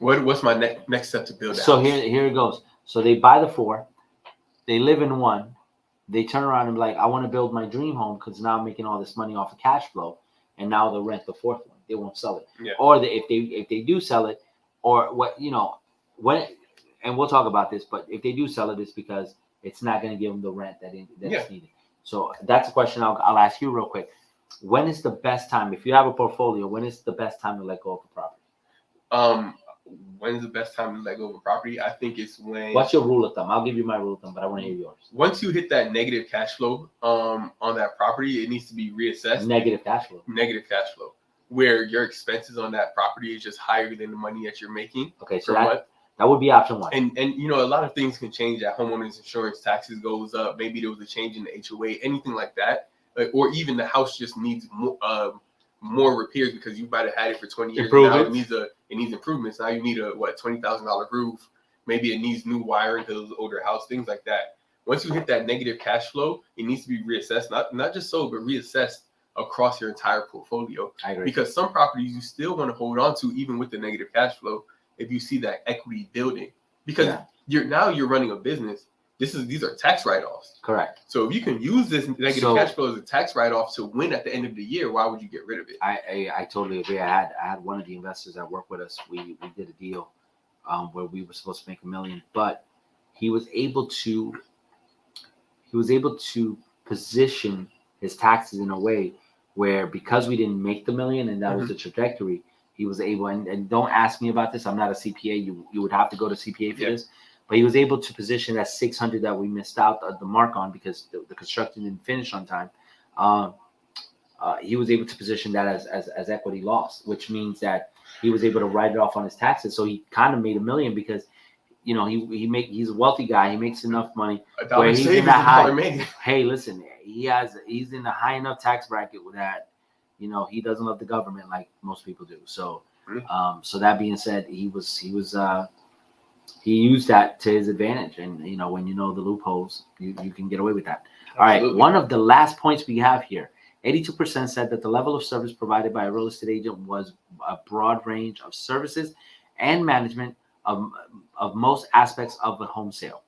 B: What's my next step to build a house?
A: So here it goes. So they buy the 4. They live in 1. They turn around and be like, "I want to build my dream home because now I'm making all this money off of cash flow," and now they'll rent the 4th one. They won't sell it.
B: Yeah.
A: Or if they do sell it, or when, and we'll talk about this, but if they do sell it, it's because it's not going to give them the rent that's needed. So that's a question I'll ask you real quick. When is the best time, if you have a portfolio, when is the best time to let go of a property?
B: When's the best time to let go of a property? I think it's when.
A: What's your rule of thumb? I'll give you my rule of thumb, but I want to hear yours.
B: Once you hit that negative cash flow on that property, it needs to be reassessed.
A: Negative cash flow,
B: where your expenses on that property is just higher than the money that you're making.
A: Okay, so that would be option 1.
B: And a lot of things can change. That homeowners insurance taxes goes up. Maybe there was a change in the HOA, anything like that, or even the house just needs more repairs because you might have had it for 20 years. Now it needs improvements. Now you need a $20,000 roof. Maybe it needs new wiring because it was an older house. Things like that. Once you hit that negative cash flow, it needs to be reassessed. Not just so, but reassessed across your entire portfolio.
A: I agree.
B: Because some properties you still want to hold on to even with the negative cash flow if you see that equity building. Because you're running a business. These are tax write-offs.
A: Correct.
B: So if you can use this negative cash flow as a tax write-off to win at the end of the year, why would you get rid of it?
A: I totally agree. I had one of the investors that worked with us. We did a deal where we were supposed to make $1 million, but he was able to position his taxes in a way where, because we didn't make the $1 million and that was the trajectory, he was able, and don't ask me about this, I'm not a CPA. You would have to go to CPA for this. But he was able to position that 600 that we missed out the mark on because the construction didn't finish on time. he was able to position that as equity loss, which means that he was able to write it off on his taxes. So he kind of made $1 million because, he's a wealthy guy. He makes enough money
B: A dollar saved is a dollar made.
A: Hey, listen, he's in a high enough tax bracket that, he doesn't love the government like most people do. So, so that being said, he used that to his advantage. And, when you know the loopholes, you can get away with that. All right.
B: Absolutely.
A: One of the last points we have here, 82% said that the level of service provided by a real estate agent was a broad range of services and management of most aspects of the home sale.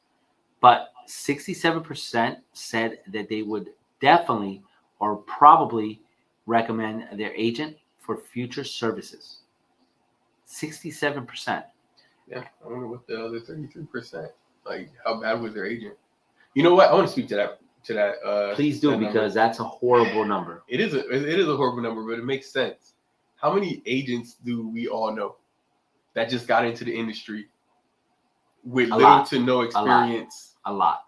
A: But 67% said that they would definitely or probably recommend their agent for future services. 67%.
B: Yeah, I wonder what the other 33%. Like, how bad was their agent? You know what? I want to speak to that.
A: Please do, because that's a horrible number.
B: It is a horrible number, but it makes sense. How many agents do we all know that just got into the industry with little to no experience?
A: A lot.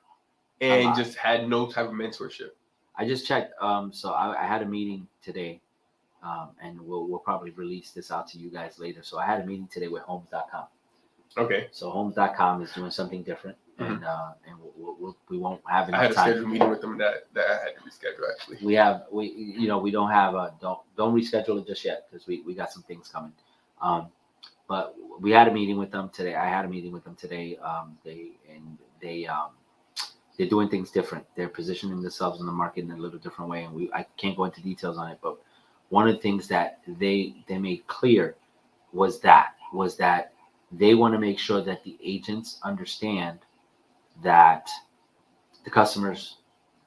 B: And just had no type of mentorship.
A: I just checked. So I had a meeting today, and we'll probably release this out to you guys later. So I had a meeting today with Homes.com.
B: Okay.
A: So Homes.com is doing something different, and we won't have enough
B: time. I had a
A: time.
B: scheduled meeting with them that I had to reschedule actually.
A: We don't have don't reschedule it just yet because we got some things coming. But we had a meeting with them today. I had a meeting with them today. They're doing things different. They're positioning themselves in the market in a little different way, and I can't go into details on it. But one of the things that they made clear was that they want to make sure that the agents understand that the customer's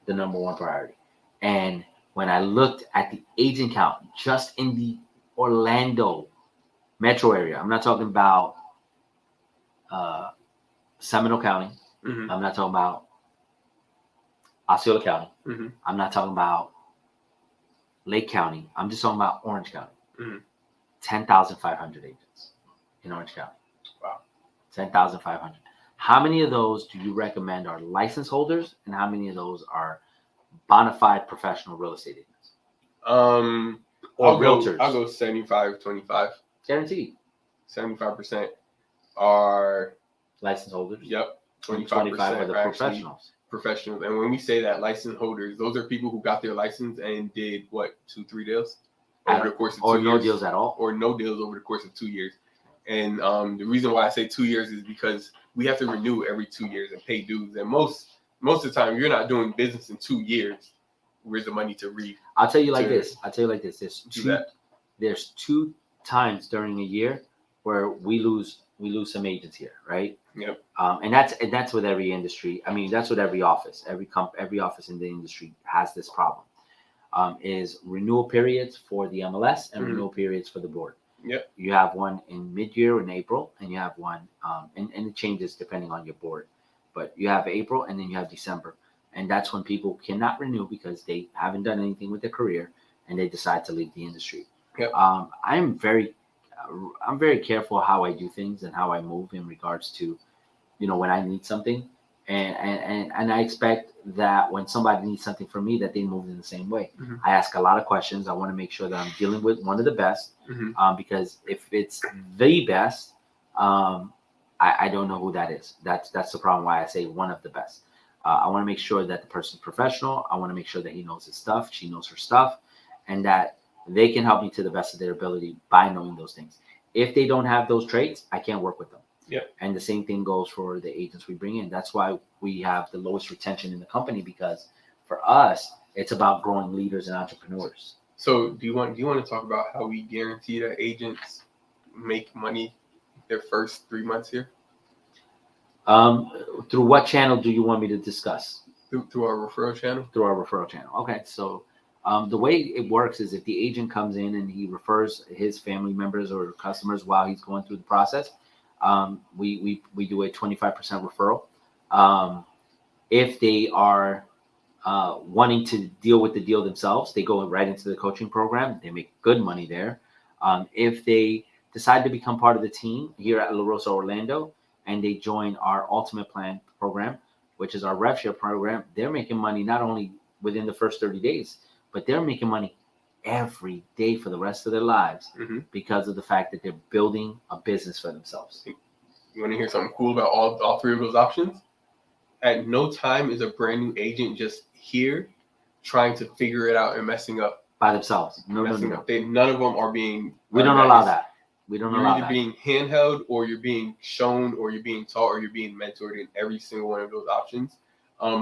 A: the number one priority. And when I looked at the agent count just in the Orlando metro area, I'm not talking about Seminole County.
B: Mm-hmm.
A: I'm not talking about Osceola County.
B: Mm-hmm.
A: I'm not talking about Lake County. I'm just talking about Orange County.
B: Mm-hmm.
A: 10,500 agents in Orange County.
B: Wow.
A: 10,500. How many of those do you recommend are license holders, and how many of those are bona fide professional real estate agents? Realtors.
B: I'll go 75-25.
A: Guaranteed.
B: 75% are
A: license holders.
B: Yep.
A: 25% are the
B: professionals. And when we say that license holders, those are people who got their license and did what, 2-3 deals over the course of 2 years,
A: or no deals at all,
B: or no deals over the course of 2 years. And the reason why I say 2 years is because we have to renew every 2 years and pay dues. And most of the time, you're not doing business in 2 years. Where's the money to read?
A: I'll tell you like this. There's two times during a year where we lose some agents here, right?
B: Yep.
A: And that's with every industry. I mean, that's with every office. Every office in the industry has this problem. Is renewal periods for the MLS and renewal periods for the board.
B: Yep.
A: You have one in mid-year in April, and you have one, and it changes depending on your board. But you have April, and then you have December, and that's when people cannot renew because they haven't done anything with their career, and they decide to leave the industry.
B: Yep.
A: I'm very careful how I do things and how I move in regards to, when I need something, and I expect that when somebody needs something from me, that they move in the same way.
B: Mm-hmm.
A: I ask a lot of questions. I want to make sure that I'm dealing with one of the best, because if it's the best, I don't know who that is. That's the problem. Why I say one of the best. I want to make sure that the person's professional. I want to make sure that he knows his stuff, she knows her stuff, and that they can help me to the best of their ability by knowing those things. If they don't have those traits, I can't work with them.
B: Yeah.
A: And the same thing goes for the agents we bring in. That's why we have the lowest retention in the company, because for us, it's about growing leaders and entrepreneurs.
B: So do you want to talk about how we guarantee that agents make money their first 3 months here?
A: Through what channel do you want me to discuss?
B: Through our referral channel?
A: Through our referral channel. Okay. So the way it works is if the agent comes in and he refers his family members or customers while he's going through the process, we do a 25% referral. If they are wanting to deal with the deal themselves, they go right into the coaching program. They make good money there. If they decide to become part of the team here at La Rosa Orlando and they join our Ultimate Plan program, which is our rev share program, they're making money not only within the first 30 days, but they're making money every day for the rest of their lives
B: Mm-hmm.
A: because of the fact that they're building a business for themselves.
B: You want to hear something cool about all three of those options? At no time is a brand new agent just here trying to figure it out and messing up
A: By themselves. No.
B: none of them are being.
A: We don't allow that. We don't
B: You're
A: allow
B: either
A: that.
B: being handheld, or you're being shown, or you're being taught, or you're being mentored in every single one of those options.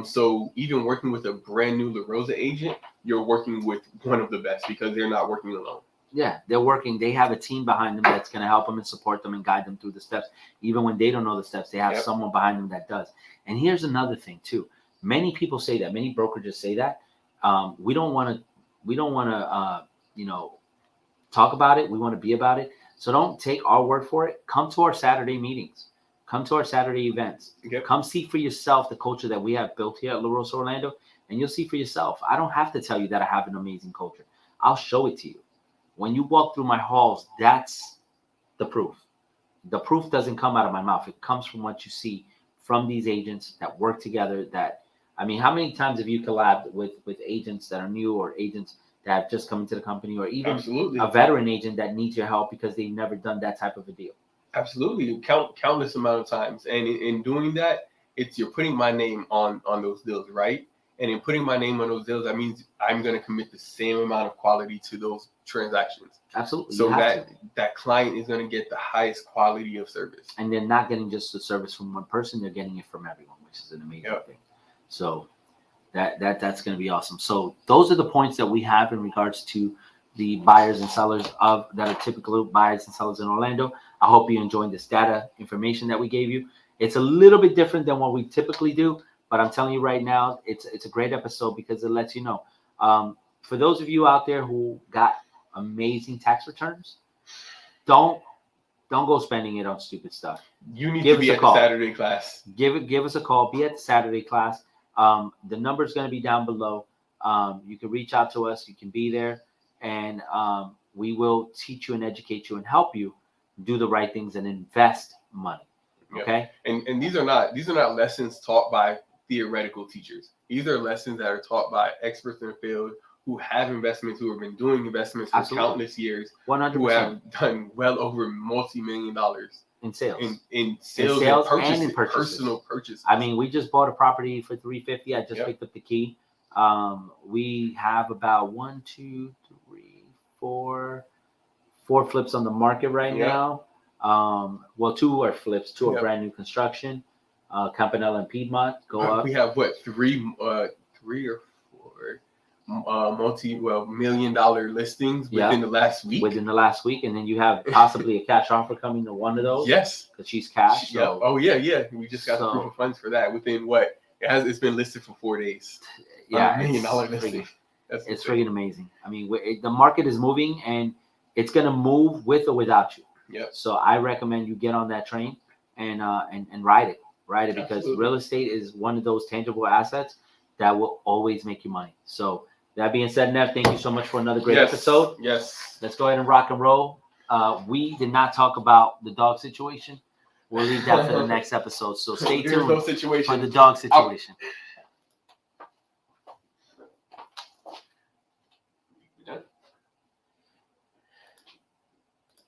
B: So even working with a brand new La Rosa agent, you're working with one of the best because they're not working alone.
A: Yeah, they're working. They have a team behind them that's going to help them and support them and guide them through the steps. Even when they don't know the steps, they have
B: Yep.
A: someone behind them that does. And here's another thing too. Many people say that. Many brokerages say that. We don't want to, talk about it. We want to be about it. So don't take our word for it. Come to our Saturday meetings. Come to our Saturday events.
B: Yep.
A: Come see for yourself the culture that we have built here at La Rosa Orlando, and you'll see for yourself. I don't have to tell you that I have an amazing culture. I'll show it to you. When you walk through my halls, that's the proof. The proof doesn't come out of my mouth. It comes from what you see from these agents that work together. How many times have you collabed with agents that are new or agents that have just come into the company, or even
B: Absolutely.
A: a veteran agent that needs your help because they've never done that type of a deal?
B: Absolutely, countless amount of times, and in doing that, you're putting my name on those deals, right? And in putting my name on those deals, that means I'm going to commit the same amount of quality to those transactions.
A: Absolutely.
B: So that client is going to get the highest quality of service,
A: and they're not getting just the service from one person; they're getting it from everyone, which is an amazing thing. So that's going to be awesome. So those are the points that we have in regards to the buyers and sellers that are typical buyers and sellers in Orlando. I hope you enjoyed this data information that we gave you. It's a little bit different than what we typically do, but I'm telling you right now, it's a great episode because it lets you know. For those of you out there who got amazing tax returns, don't go spending it on stupid stuff.
B: You need to be at the Saturday class.
A: Give us a call. Be at the Saturday class. The number is going to be down below. You can reach out to us. You can be there, and we will teach you and educate you and help you do the right things and invest money. Okay.
B: Yep. And these are not lessons taught by theoretical teachers. These are lessons that are taught by experts in the field who have investments, who have been doing investments for countless years,
A: 100%.
B: who have done well over multi-million dollars
A: in sales,
B: in sales and
A: in purchases.
B: Personal purchases.
A: I mean, we just bought a property for $350. I just picked up the key. We have about 1, 2, 3, 4 flips on the market right now. Well, 2 are flips, 2 are brand new construction. Campanella and Piedmont go up.
B: We have three or 4 $1-million listings within the last week.
A: Within the last week, and then you have possibly a cash offer coming to one of those.
B: Yes,
A: because she's cash.
B: So. Oh yeah. We just got the proof of funds for that within it's been listed for 4 days.
A: Yeah,
B: $1 million listing.
A: It's freaking amazing. I mean, the market is moving, and it's gonna move with or without you.
B: Yep.
A: So I recommend you get on that train and ride it. Ride it because real estate is one of those tangible assets that will always make you money. So that being said, Nev, thank you so much for another great episode.
B: Yes.
A: Let's go ahead and rock and roll. We did not talk about the dog situation. We'll leave that for the next episode. So stay tuned for the dog situation.